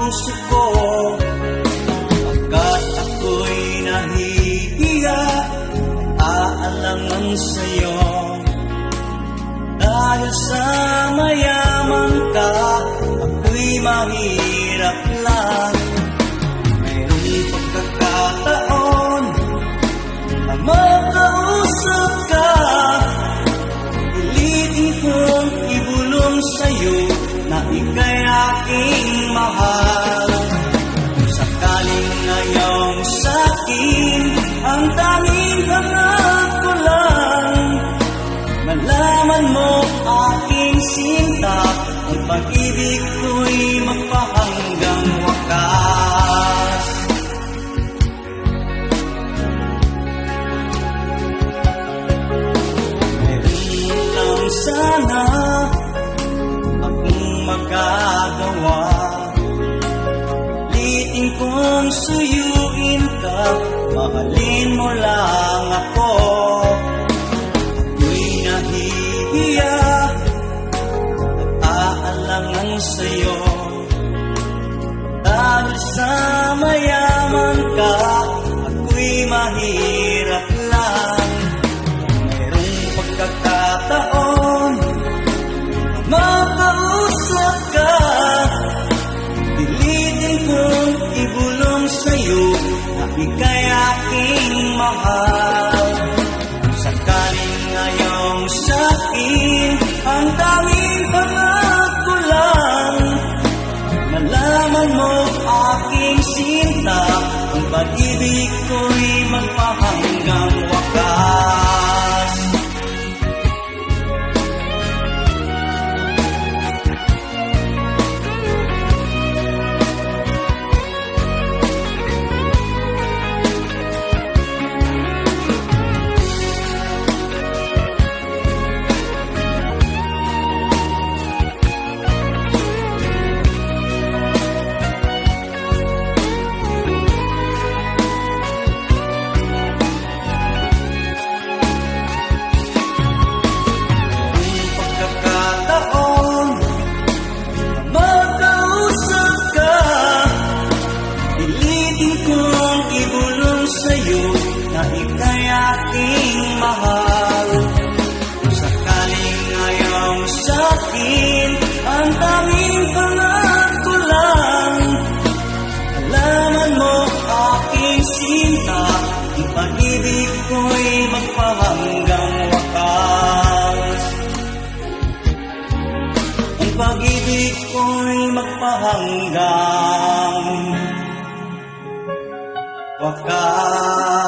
puso ko, pagkat ako'y nahihiya, aalangan sa'yo. Dahil sa mayaman ka, ako'y mahirap lang. Mayroong pagkakataon na makausap ka, pilitin kong ibulong sa'yo na ika'y aking mahal. Kung sakaling ngayong sa'kin, ang tanging hangat ko lang, malaman mo aking sinta, ang pag-ibig ko'y magpahanggang wakas. Meron lang sana akong magagawa, liting kong suyuin ka, mahalin mo lang ako. Nahihiya at aalangan sa'yo, dahil sa mayaman ka, ako'y mahirap lang. Mayroong pagkakataon na makausap ka, pilitin kong ibulong sa'yo na ika'y aking mahal. Sakaling ngayong sa'kin, ang tanging hangat ko lang, malaman mo aking sinta, ang pag-ibig ko'y magpahanggang wakas. Na ika'y aking mahal. Kung sakaling ngayong sa'kin, ang tanging pangarap ko lang, alaman mo aking sinta, ang pag-ibig ko'y magpahanggang wakas. Ang pag-ibig ko'y magpahanggang wakas.